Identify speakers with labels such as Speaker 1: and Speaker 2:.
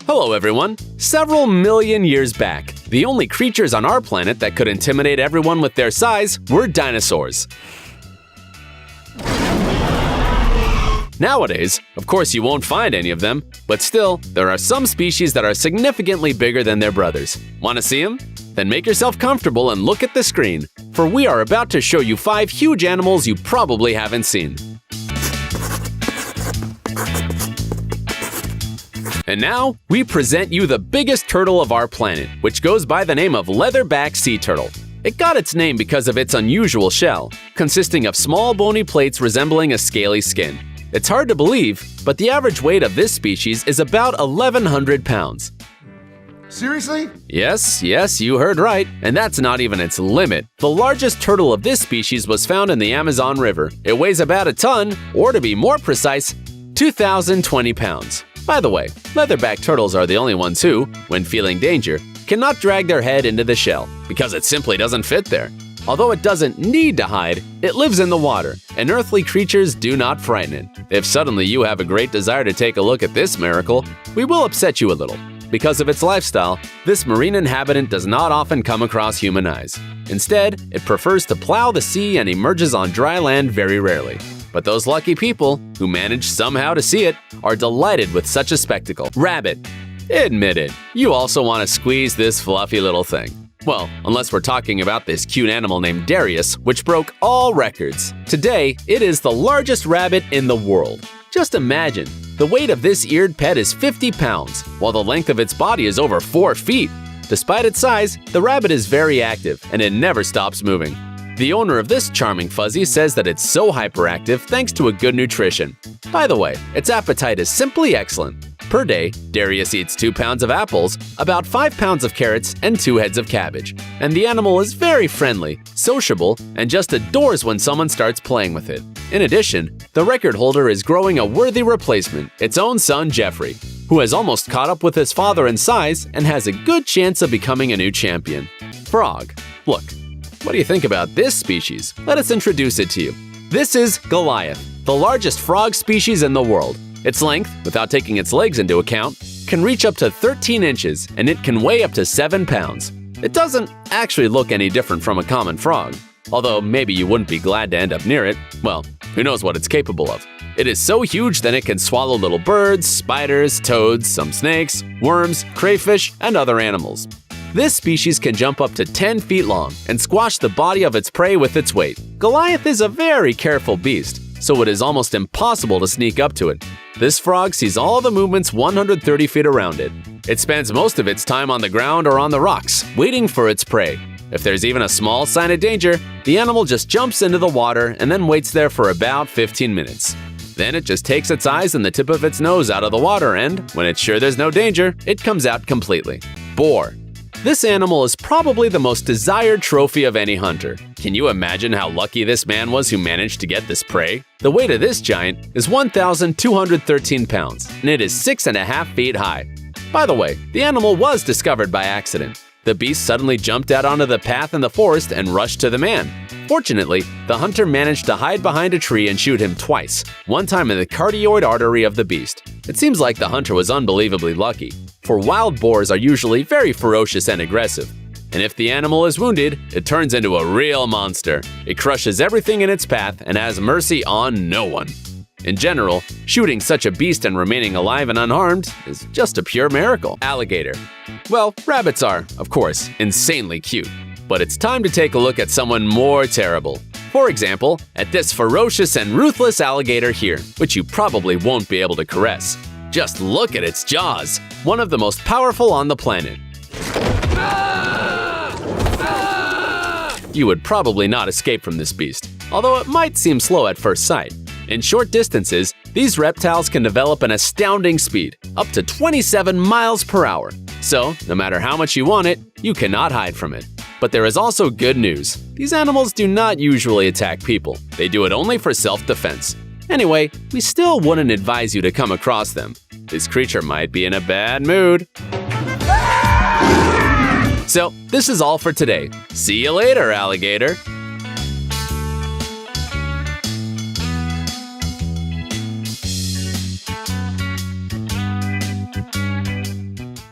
Speaker 1: Hello everyone! Several million years back, the only creatures on our planet that could intimidate everyone with their size were dinosaurs. Nowadays, of course you won't find any of them, but still, there are some species that are significantly bigger than their brothers. Want to see them? Then make yourself comfortable and look at the screen, for we are about to show you 5 huge animals you probably haven't seen. And now, we present you the biggest turtle of our planet, which goes by the name of leatherback sea turtle. It got its name because of its unusual shell, consisting of small bony plates resembling a scaly skin. It's hard to believe, but the average weight of this species is about 1,100 pounds.
Speaker 2: Seriously?
Speaker 1: Yes, you heard right, and that's not even its limit. The largest turtle of this species was found in the Amazon River. It weighs about a ton, or to be more precise, 2,020 pounds. By the way, leatherback turtles are the only ones who, when feeling danger, cannot drag their head into the shell, because it simply doesn't fit there. Although it doesn't need to hide, it lives in the water, and earthly creatures do not frighten it. If suddenly you have a great desire to take a look at this miracle, we will upset you a little. Because of its lifestyle, this marine inhabitant does not often come across human eyes. Instead, it prefers to plow the sea and emerges on dry land very rarely. But those lucky people, who manage somehow to see it, are delighted with such a spectacle. Rabbit. Admit it, you also want to squeeze this fluffy little thing. Well, unless we're talking about this cute animal named Darius, which broke all records. Today, it is the largest rabbit in the world. Just imagine, the weight of this eared pet is 50 pounds, while the length of its body is over 4 feet. Despite its size, the rabbit is very active, and it never stops moving. The owner of this charming fuzzy says that it's so hyperactive thanks to a good nutrition. By the way, its appetite is simply excellent. Per day, Darius eats 2 pounds of apples, about 5 pounds of carrots, and 2 heads of cabbage. And the animal is very friendly, sociable, and just adores when someone starts playing with it. In addition, the record holder is growing a worthy replacement, its own son Jeffrey, who has almost caught up with his father in size and has a good chance of becoming a new champion. Frog. Look. What do you think about this species? Let us introduce it to you. This is Goliath, the largest frog species in the world. Its length, without taking its legs into account, can reach up to 13 inches, and it can weigh up to 7 pounds. It doesn't actually look any different from a common frog, although maybe you wouldn't be glad to end up near it. Well, who knows what it's capable of. It is so huge that it can swallow little birds, spiders, toads, some snakes, worms, crayfish, and other animals. This species can jump up to 10 feet long and squash the body of its prey with its weight. Goliath is a very careful beast, so it is almost impossible to sneak up to it. This frog sees all the movements 130 feet around it. It spends most of its time on the ground or on the rocks, waiting for its prey. If there's even a small sign of danger, the animal just jumps into the water and then waits there for about 15 minutes. Then it just takes its eyes and the tip of its nose out of the water and, when it's sure there's no danger, it comes out completely. Boar. This animal is probably the most desired trophy of any hunter. Can you imagine how lucky this man was who managed to get this prey? The weight of this giant is 1,213 pounds, and it is 6.5 feet high. By the way, the animal was discovered by accident. The beast suddenly jumped out onto the path in the forest and rushed to the man. Fortunately, the hunter managed to hide behind a tree and shoot him twice, one time in the cardioid artery of the beast. It seems like the hunter was unbelievably lucky, for wild boars are usually very ferocious and aggressive. And if the animal is wounded, it turns into a real monster. It crushes everything in its path and has mercy on no one. In general, shooting such a beast and remaining alive and unharmed is just a pure miracle. Alligator. Well, rabbits are, of course, insanely cute. But it's time to take a look at someone more terrible. For example, at this ferocious and ruthless alligator here, which you probably won't be able to caress. Just look at its jaws, one of the most powerful on the planet. You would probably not escape from this beast, although it might seem slow at first sight. In short distances, these reptiles can develop an astounding speed, up to 27 miles per hour. So, no matter how much you want it, you cannot hide from it. But there is also good news. These animals do not usually attack people. They do it only for self-defense. Anyway, we still wouldn't advise you to come across them. This creature might be in a bad mood. So, this is all for today. See you later, alligator!